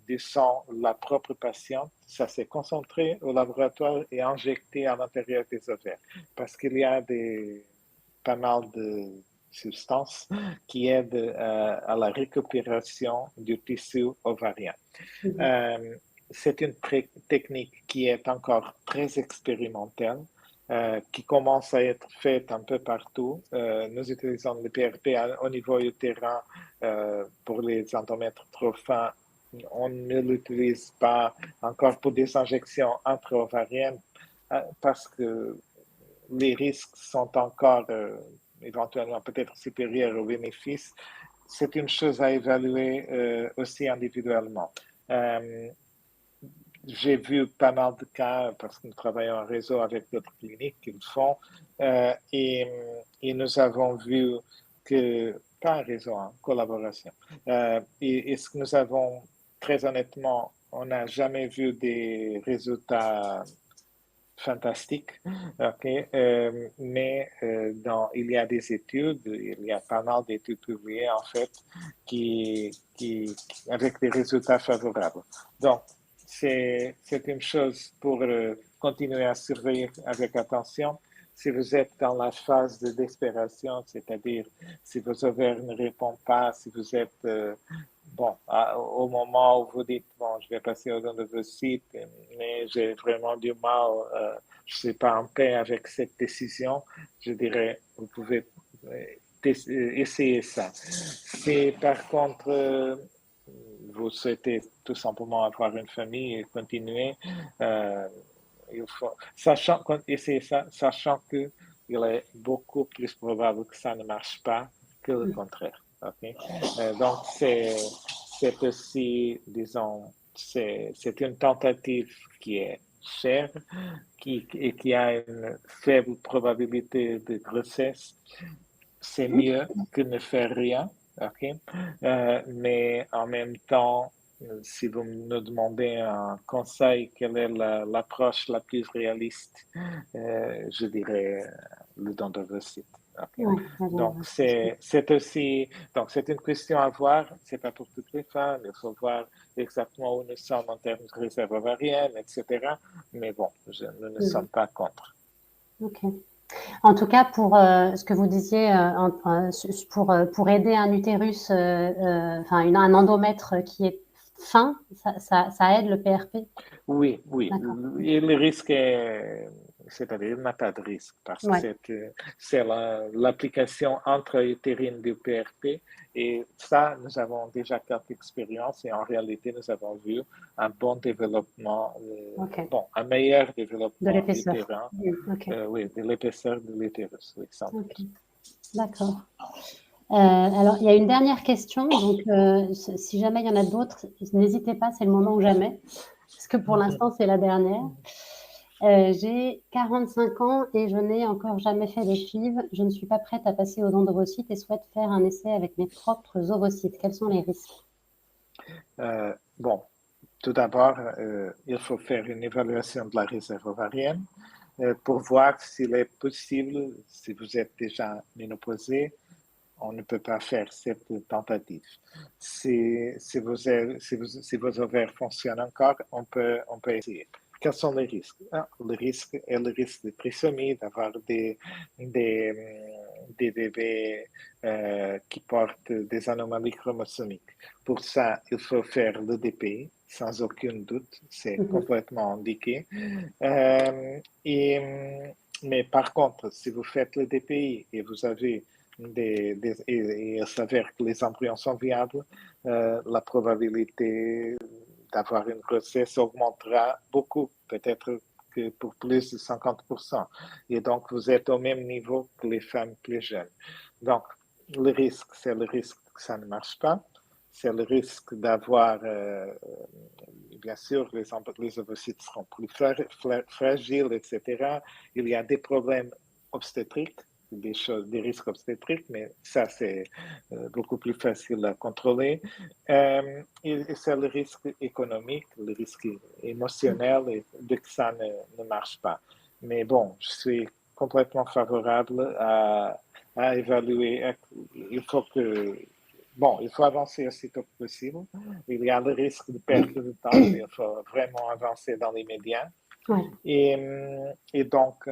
du sang de la propre patiente. Ça s'est concentré au laboratoire et injecté à l'intérieur des ovaires parce qu'il y a pas mal de substances qui aident à la récupération du tissu ovarien. C'est une technique qui est encore très expérimentale, qui commence à être faite un peu partout. Nous utilisons le PRP au niveau utérin pour les endomètres trop fins. On ne l'utilise pas encore pour des injections intra-ovariennes parce que les risques sont encore éventuellement peut-être supérieurs aux bénéfices. C'est une chose à évaluer aussi individuellement. J'ai vu pas mal de cas parce que nous travaillons en réseau avec d'autres cliniques qui le font et nous avons vu que, pas en réseau, en collaboration, et ce que nous avons, très honnêtement, on n'a jamais vu des résultats fantastique, ok, mais il y a des études, il y a pas mal d'études publiées en fait, avec des résultats favorables. Donc, c'est une chose pour continuer à surveiller avec attention. Si vous êtes dans la phase de désespération, c'est-à-dire si vos ovaires ne répondent pas, si vous êtes au moment où vous dites, bon, je vais passer au don de vos sites, mais j'ai vraiment du mal, je ne suis pas en paix avec cette décision, je dirais, vous pouvez essayer ça. Si par contre, vous souhaitez tout simplement avoir une famille et continuer, il faut, essayer ça, sachant qu'il est beaucoup plus probable que ça ne marche pas que le contraire. Okay? Donc, c'est aussi, disons, c'est une tentative qui est chère et qui a une faible probabilité de grossesse. C'est mieux que ne faire rien. OK? Mais en même temps, si vous me demandez un conseil, quelle est l'approche la plus réaliste, je dirais le don d'ovocytes. OK? Ouais, ça Donc, viendra. c'est aussi, donc c'est une question à voir. C'est pas pour toutes les femmes. Il faut voir exactement où nous sommes en termes de réserve ovarienne, etc. Mais bon, nous ne sommes pas contre. Ok. En tout cas, pour ce que vous disiez, pour aider un utérus, enfin un endomètre qui est fin, ça aide le PRP. Oui, oui. D'accord. Et le risque est, c'est-à-dire, il n'a pas de risque parce que Ouais. c'est l'application intra-utérine du PRP. Et ça, nous avons déjà quelques expériences et en réalité, nous avons vu un bon développement, Ok. bon, un meilleur De développement l'épaisseur. utérin, Ok. oui, de l'épaisseur de l'utérus, oui, sans Ok. doute. D'accord. Alors, il y a une dernière question. Donc, si jamais il y en a d'autres, n'hésitez pas, c'est le moment ou jamais. Parce que pour l'instant, c'est la dernière. J'ai 45 ans et je n'ai encore jamais fait de FIV. Je ne suis pas prête à passer au don d'ovocytes et souhaite faire un essai avec mes propres ovocytes. Quels sont les risques? Bon, tout d'abord, il faut faire une évaluation de la réserve ovarienne pour voir s'il est possible, si vous êtes déjà ménopausé, on ne peut pas faire cette tentative. Si vos ovaires fonctionnent encore, on peut essayer. Quels sont les risques? Le risque est le risque de trisomie, d'avoir des bébés qui portent des anomalies chromosomiques. Pour ça, il faut faire le DPI, sans aucun doute, c'est complètement indiqué. Mais par contre, si vous faites le DPI et vous avez et il s'avère que les embryons sont viables, la probabilité d'avoir une grossesse augmentera beaucoup, peut-être que pour plus de 50%. Et donc, vous êtes au même niveau que les femmes plus jeunes. Donc, le risque, c'est le risque que ça ne marche pas. C'est le risque d'avoir, bien sûr, les ovocytes seront plus fragiles, etc. Il y a des problèmes obstétriques, des risques obstétriques, mais ça, c'est beaucoup plus facile à contrôler. Et c'est le risque économique, le risque émotionnel de que ça ne marche pas. Mais bon, je suis complètement favorable à évaluer. Il faut que Bon, il faut avancer aussitôt que possible. Il y a le risque de perte de temps. Il faut vraiment avancer dans les médias. Ouais. Et donc,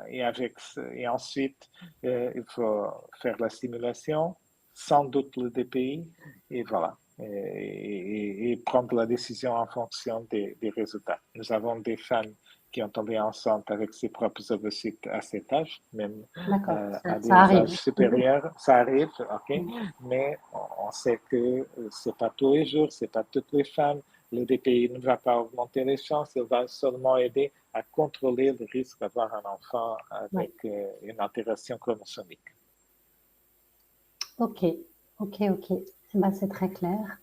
et ensuite, il faut faire la simulation, sans doute le DPI, et voilà. Et prendre la décision en fonction des résultats. Nous avons des femmes qui ont tombé enceintes avec ses propres ovocytes à cet âge, même D'accord, à ça des arrive. âges supérieurs. Ça arrive, ok, mais on sait que c'est pas tous les jours, c'est pas toutes les femmes. Le DPI ne va pas augmenter les chances, il va seulement aider à contrôler le risque d'avoir un enfant avec Ouais. une altération chromosomique. Ok, ok. Bah, c'est très clair.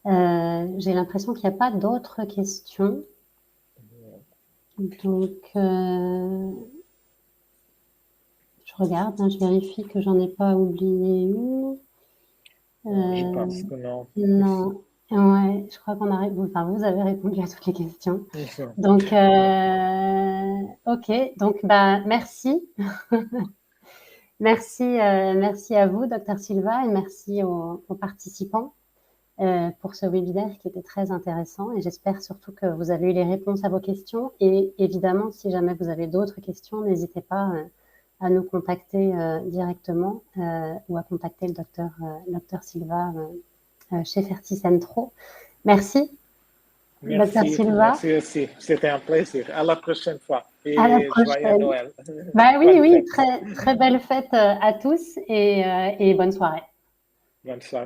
J'ai l'impression qu'il n'y a pas d'autres questions. Donc, je regarde, hein, je vérifie que j'en ai pas oublié une. Je pense que non. Non, ouais, je crois qu'on a, enfin, vous avez répondu à toutes les questions. Mhm. Donc, ok, donc bah merci, merci à vous, Docteur Silva, et merci aux participants pour ce webinaire qui était très intéressant. Et j'espère surtout que vous avez eu les réponses à vos questions. Et évidemment, si jamais vous avez d'autres questions, n'hésitez pas à nous contacter directement ou à contacter le docteur Silva chez Ferticentro. Merci, docteur Merci, Silva. merci aussi. C'était un plaisir. À la prochaine fois. À la Et joyeux prochaine. Noël. Bah oui, Bonne oui, fête. très belle fête à tous et bonne soirée. Bonne soirée.